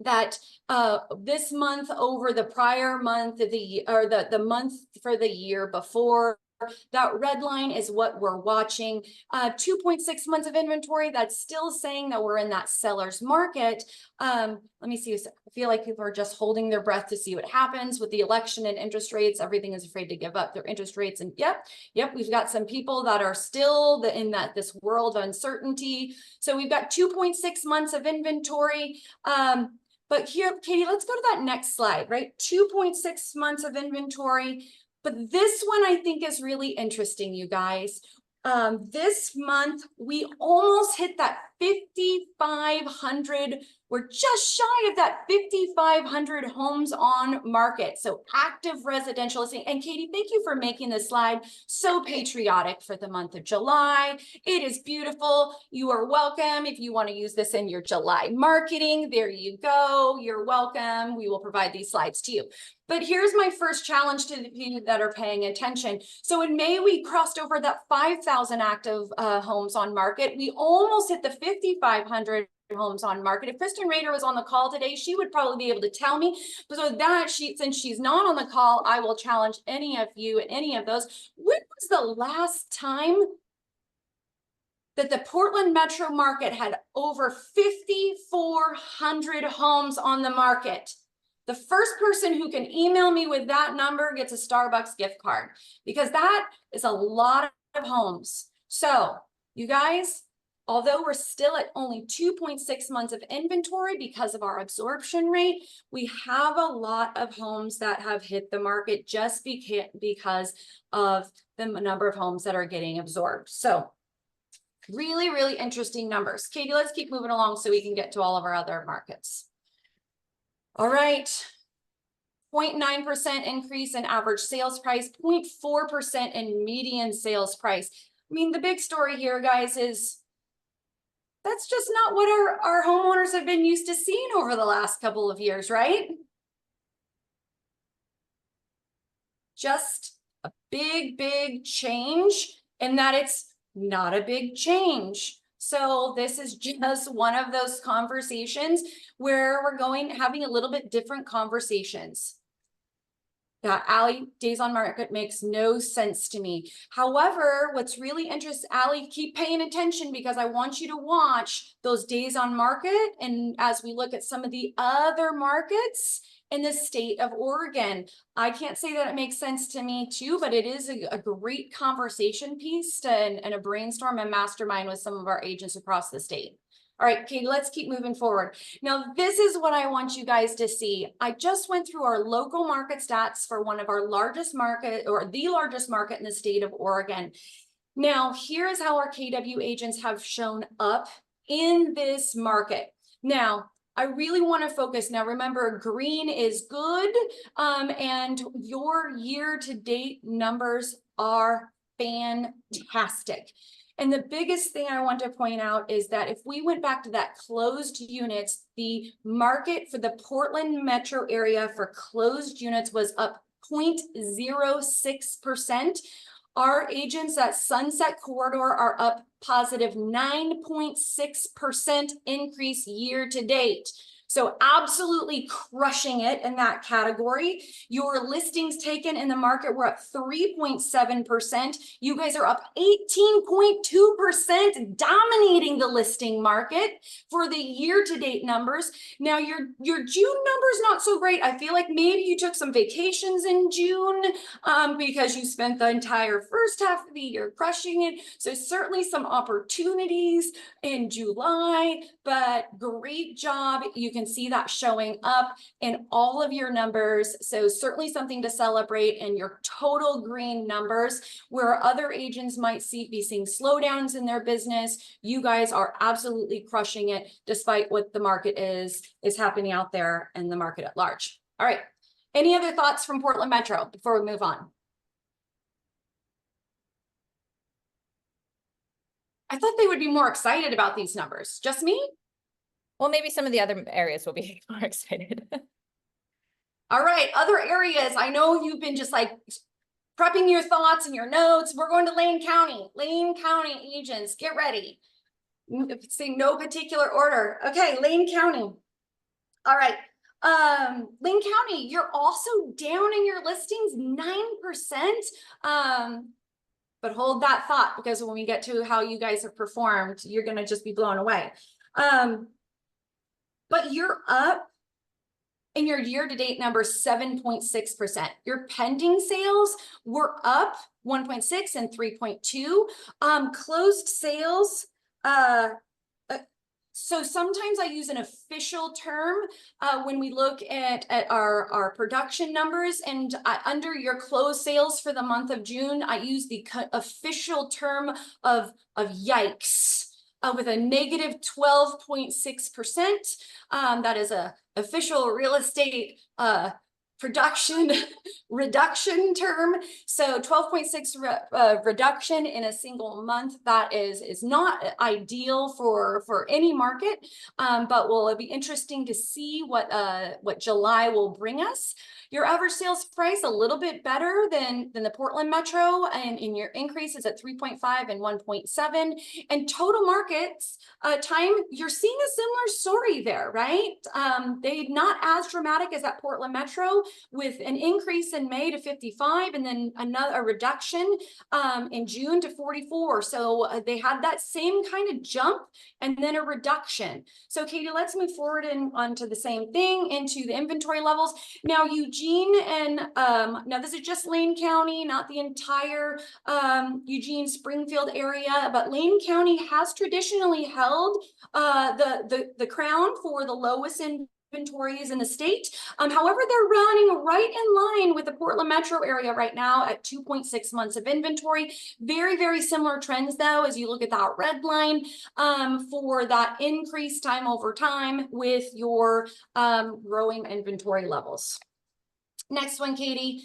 Speaker 2: This month over the prior month of the month for the year before. That red line is what we're watching. 2.6 months of inventory. That's still saying that we're in that seller's market. Let me see. I feel like people are just holding their breath to see what happens with the election and interest rates. Everything is afraid to give up their interest rates. And yep, we've got some people that are still in this world of uncertainty. So we've got 2.6 months of inventory. But here, Katie, let's go to that next slide, right? 2.6 months of inventory. But this one I think is really interesting, you guys. This month, we almost hit that 5,500. We're just shy of that 5,500 homes on market. So active residential listing. And Katie, thank you for making this slide so patriotic for the month of July. It is beautiful. You are welcome. If you want to use this in your July marketing, there you go. You're welcome. We will provide these slides to you. But here's my first challenge to the people that are paying attention. So in May, we crossed over that 5,000 active homes on market. We almost hit the 5,500 homes on market. If Kristen Rader was on the call today, she would probably be able to tell me. So that since she's not on the call, I will challenge any of you and any of those. When was the last time that the Portland metro market had over 5,400 homes on the market? The first person who can email me with that number gets a Starbucks gift card, because that is a lot of homes. So you guys, although we're still at only 2.6 months of inventory because of our absorption rate, we have a lot of homes that have hit the market just because of the number of homes that are getting absorbed. So Really, really interesting numbers. Katie, let's keep moving along so we can get to all of our other markets. All right. 0.9% increase in average sales price, 0.4% in median sales price. I mean, the big story here, guys, is that's just not what our homeowners have been used to seeing over the last couple of years, right? Just a big, big change in that it's not a big change. So this is just one of those conversations where we're having a little bit different conversations. Yeah, Allie, days on market makes no sense to me. However, what's really interesting, Allie, keep paying attention because I want you to watch those days on market. And as we look at some of the other markets in the state of Oregon, I can't say that it makes sense to me too, but it is a great conversation piece and a brainstorm and mastermind with some of our agents across the state. All right, Katie, let's keep moving forward. Now, this is what I want you guys to see. I just went through our local market stats for one of our largest market or the largest market in the state of Oregon. Now, here's how our KW agents have shown up in this market. Now, I really want to focus. Now, remember, green is good, and your year-to-date numbers are fantastic. And the biggest thing I want to point out is that if we went back to that closed units, the market for the Portland metro area for closed units was up 0.06%. Our agents at Sunset Corridor are up positive 9.6% increase year to date. So absolutely crushing it in that category. Your listings taken in the market were up 3.7%. You guys are up 18.2%, dominating the listing market for the year-to-date numbers. Now your June numbers not so great. I feel like maybe you took some vacations in June because you spent the entire first half of the year crushing it. So certainly some opportunities in July, but great job. You can see that showing up in all of your numbers. So certainly something to celebrate in your total green numbers, where other agents might be seeing slowdowns in their business. You guys are absolutely crushing it despite what the market is happening out there in the market at large. All right. Any other thoughts from Portland Metro before we move on? I thought they would be more excited about these numbers. Just me?
Speaker 1: Well, maybe some of the other areas will be more excited.
Speaker 2: All right, other areas. I know you've been just like prepping your thoughts and your notes. We're going to Lane County. Lane County agents, get ready. Saying no particular order. Okay, Lane County. All right. Lane County, you're also down in your listings 9%. But hold that thought, because when we get to how you guys have performed, you're going to just be blown away. But you're up in your year-to-date number 7.6%. Your pending sales were up 1.6 and 3.2. Closed sales, so sometimes I use an official term when we look at our production numbers, and under your closed sales for the month of June, I use the official term of yikes. With a negative 12.6%. That is a official real estate production reduction term. So 12.6 reduction in a single month. That is not ideal for any market, but will be interesting to see what July will bring us. Your average sales price a little bit better than the Portland Metro, and in your increase is at 3.5 and 1.7. And total markets time, you're seeing a similar story there, right? They're not as dramatic as that Portland Metro, with an increase in May to 55 and then a reduction in June to 44. So they had that same kind of jump and then a reduction. So Katie, let's move forward and onto the same thing, into the inventory levels. Now Eugene and now this is just Lane County, not the entire Eugene Springfield area, but Lane County has traditionally held the crown for the lowest inventories in the state. However, they're running right in line with the Portland metro area right now at 2.6 months of inventory. Very, very similar trends though, as you look at that red line, for that increased time over time with your growing inventory levels. Next one, Katie.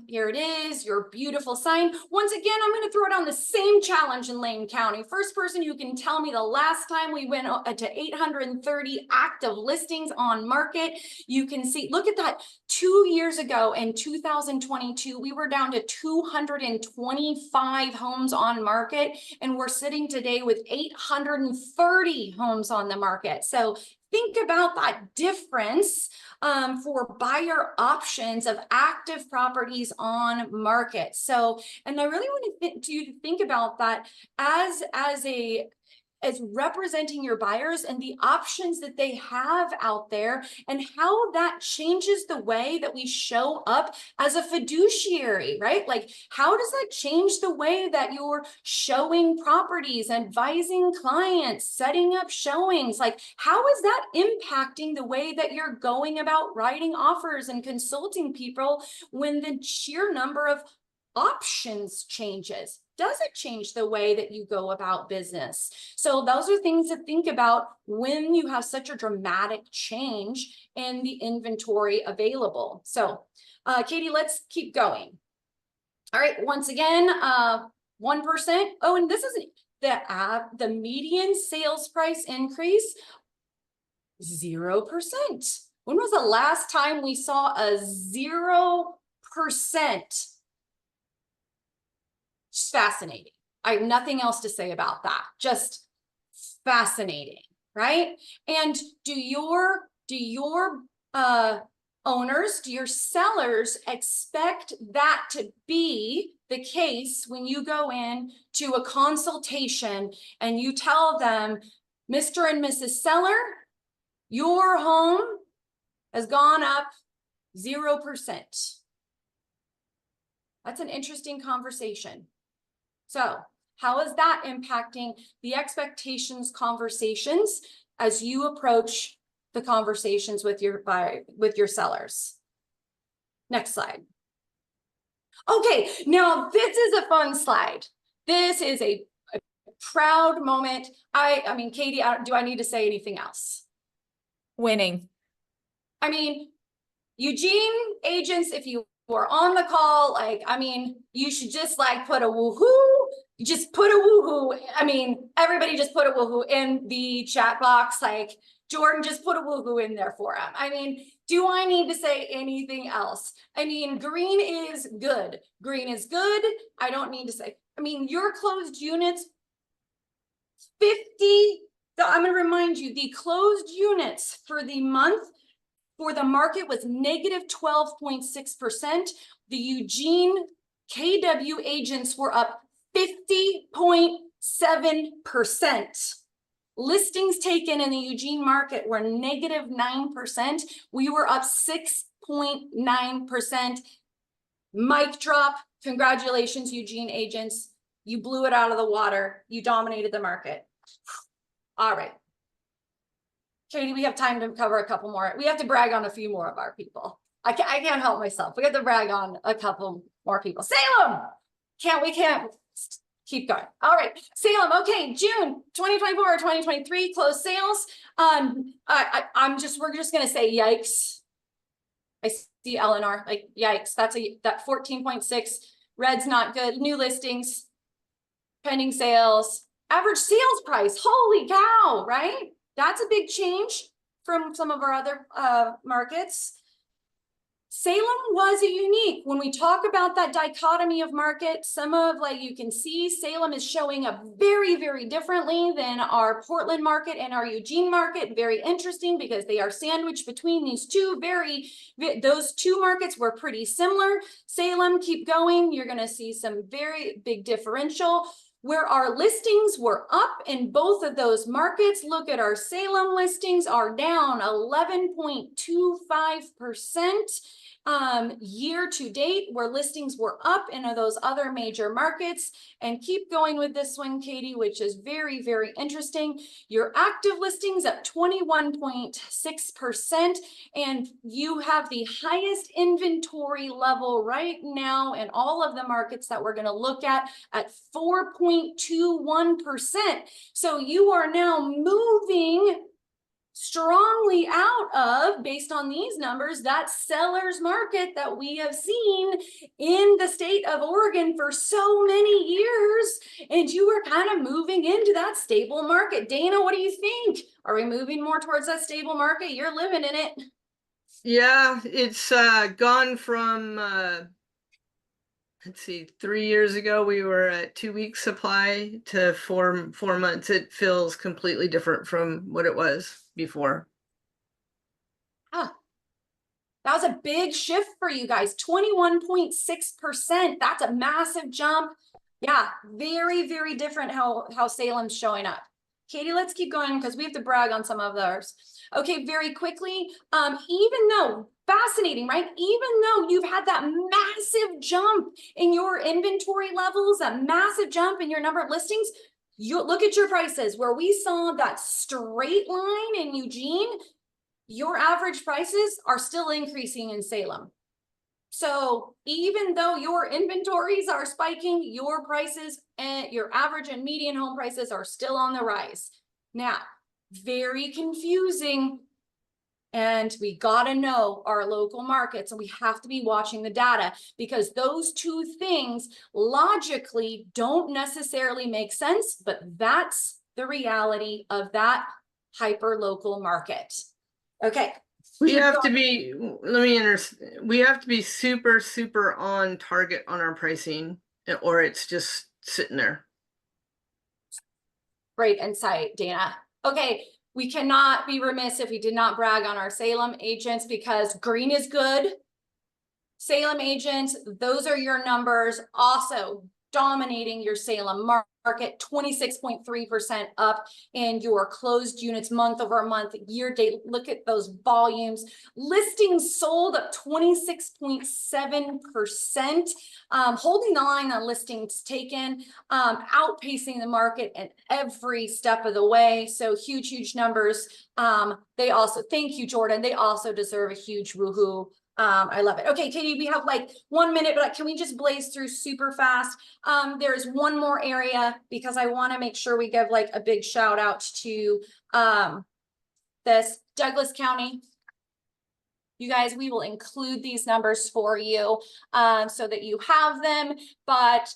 Speaker 2: Here it is, your beautiful sign. Once again, I'm going to throw it on the same challenge in Lane County. First person who can tell me the last time we went to 830 active listings on market. You can see, look at that. 2 years ago in 2022, we were down to 225 homes on market, and we're sitting today with 830 homes on the market. So think about that difference for buyer options of active properties on market. So, and I really want you to think about that as representing your buyers and the options that they have out there, and how that changes the way that we show up as a fiduciary, right? Like, how does that change the way that you're showing properties, advising clients, setting up showings? Like, how is that impacting the way that you're going about writing offers and consulting people when the sheer number of options changes? Does it change the way that you go about business? So those are things to think about when you have such a dramatic change in the inventory available. So Katie, let's keep going. All right, once again, 1%. Oh, and this is the median sales price increase, 0%. When was the last time we saw a 0%? Just fascinating. I have nothing else to say about that. Just fascinating, right? And do your owners, do your sellers expect that to be the case when you go in to a consultation and you tell them, Mr. and Mrs. Seller, your home has gone up 0%? That's an interesting conversation. So how is that impacting the expectations conversations as you approach the conversations with your sellers? Next slide. Okay, now this is a fun slide. This is a proud moment. I mean, Katie, do I need to say anything else?
Speaker 1: Winning.
Speaker 2: I mean, Eugene agents, if you were on the call, like, I mean, you should just like put a woohoo, just put a woohoo. I mean, everybody just put a woohoo in the chat box. Like, Jordan, just put a woohoo in there for him. I mean, do I need to say anything else? I mean, green is good. Green is good. I don't need to say, I mean, your closed units, 50, I'm going to remind you, the closed units for the month for the market was negative 12.6%. The Eugene KW agents were up 50.7%. Listings taken in the Eugene market were negative 9%. We were up 6.9%. Mic drop. Congratulations, Eugene agents. You blew it out of the water. You dominated the market. All right. Katie, we have time to cover a couple more. We have to brag on a few more of our people. I can't help myself. We have to brag on a couple more people. Salem! We can't keep going. All right, Salem. Okay, June 2024 or 2023 closed sales. We're just gonna say yikes. I see Eleanor, like yikes. That 14.6. Red's not good. New listings, pending sales, average sales price. Holy cow, right? That's a big change from some of our other markets. Salem was a unique. When we talk about that dichotomy of market, you can see Salem is showing up very, very differently than our Portland market and our Eugene market. Very interesting because they are sandwiched between these two those two markets were pretty similar. Salem, keep going. You're going to see some very big differential. Where our listings were up in both of those markets, look at our Salem listings are down 11.25%. year to date where listings were up in those other major markets. And keep going with this one, Katie, which is very, very interesting. Your active listings up 21.6%, and you have the highest inventory level right now in all of the markets that we're going to look at 4.21%. So you are now moving strongly out of, based on these numbers, that seller's market that we have seen in the state of Oregon for so many years. And you are kind of moving into that stable market. Dana, what do you think? Are we moving more towards that stable market? You're living in it.
Speaker 5: Yeah, it's gone from let's see, 3 years ago we were at 2 weeks supply to four months. It feels completely different from what it was before.
Speaker 2: That was a big shift for you guys. 21.6%. That's a massive jump. Yeah, very, very different how Salem's showing up. Katie, let's keep going because we have to brag on some of theirs. Okay, very quickly. Even though, fascinating, right? Even though you've had that massive jump in your inventory levels, that massive jump in your number of listings, you look at your prices where we saw that straight line in Eugene. Your average prices are still increasing in Salem. So even though your inventories are spiking, your prices and your average and median home prices are still on the rise. Now, very confusing. And we got to know our local markets, and we have to be watching the data, because those two things logically don't necessarily make sense, but that's the reality of that hyper local market. Okay.
Speaker 5: We have to be, we have to be super, super on target on our pricing, or it's just sitting there.
Speaker 2: Great insight, Dana. Okay, we cannot be remiss if we did not brag on our Salem agents, because green is good. Salem agents, those are your numbers. Also dominating your Salem market, 26.3% up in your closed units month over month, year date. Look at those volumes. Listings sold up 26.7%, holding the line on listings taken, outpacing the market at every step of the way. So huge, huge numbers. They also, thank you, Jordan. They also deserve a huge woohoo. I love it. Okay, Katie, we have like 1 minute, but can we just blaze through super fast? There's one more area, because I want to make sure we give like a big shout out to this Douglas County. You guys, we will include these numbers for you so that you have them, but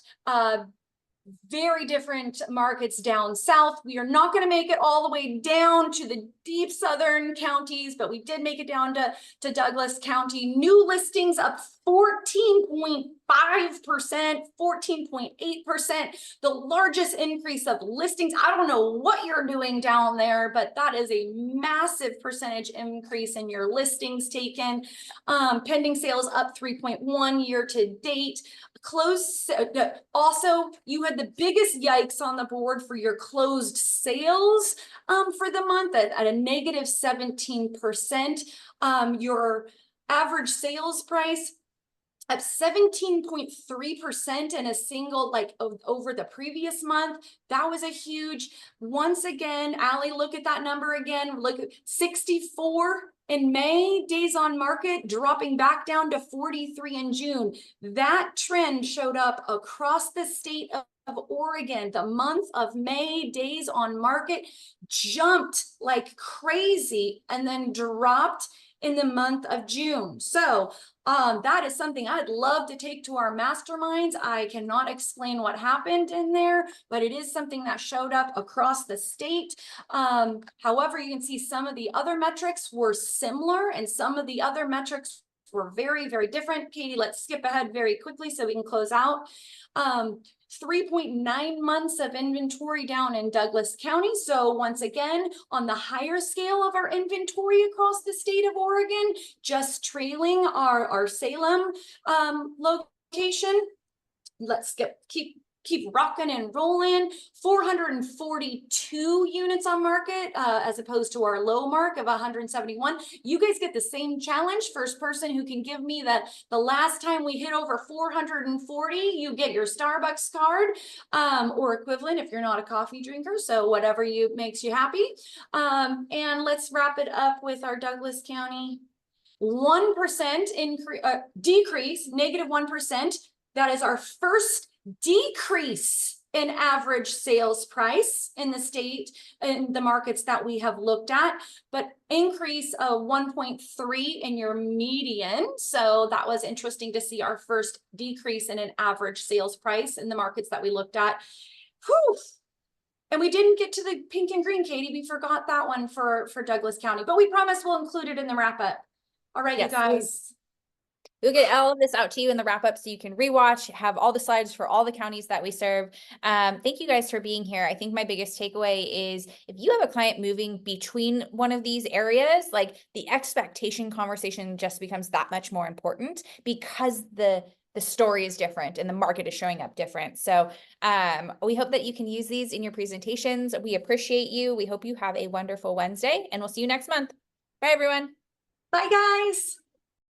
Speaker 2: very different markets down south. We are not going to make it all the way down to the deep southern counties, but we did make it down to Douglas County. New listings up 14.5%, 14.8%, the largest increase of listings. I don't know what you're doing down there, but that is a massive percentage increase in your listings taken. Pending sales up 3.1 year to date. Also, you had the biggest yikes on the board for your closed sales for the month at a negative 17%. Your average sales price up 17.3% in a single, like over the previous month. That was a huge, once again, Allie, look at that number again. Look at 64 in May, days on market, dropping back down to 43 in June. That trend showed up across the state of Oregon. The month of May, days on market jumped like crazy and then dropped in the month of June. So that is something I'd love to take to our masterminds. I cannot explain what happened in there, but it is something that showed up across the state. However, you can see some of the other metrics were similar and some of the other metrics were very, very different. Katie, let's skip ahead very quickly so we can close out. 3.9 months of inventory down in Douglas County. So once again, on the higher scale of our inventory across the state of Oregon, just trailing our Salem location. Let's keep keep rocking and rolling. 442 units on market, as opposed to our low mark of 171. You guys get the same challenge. First person who can give me that the last time we hit over 440, you get your Starbucks card, or equivalent if you're not a coffee drinker. So whatever makes you happy. And let's wrap it up with our Douglas County 1% decrease, -1%. That is our first decrease in average sales price in the state, in the markets that we have looked at, but increase of 1.3 in your median. So that was interesting to see our first decrease in an average sales price in the markets that we looked at. Whew. And we didn't get to the pink and green, Katie. We forgot that one for Douglas County, but we promise we'll include it in the wrap up. All right,
Speaker 1: Yes,
Speaker 2: you guys.
Speaker 1: We'll get all of this out to you in the wrap up so you can rewatch, have all the slides for all the counties that we serve. Thank you guys for being here. I think my biggest takeaway is if you have a client moving between one of these areas, like the expectation conversation just becomes that much more important because the story is different and the market is showing up different. So we hope that you can use these in your presentations. We appreciate you. We hope you have a wonderful Wednesday and we'll see you next month. Bye, everyone.
Speaker 2: Bye, guys.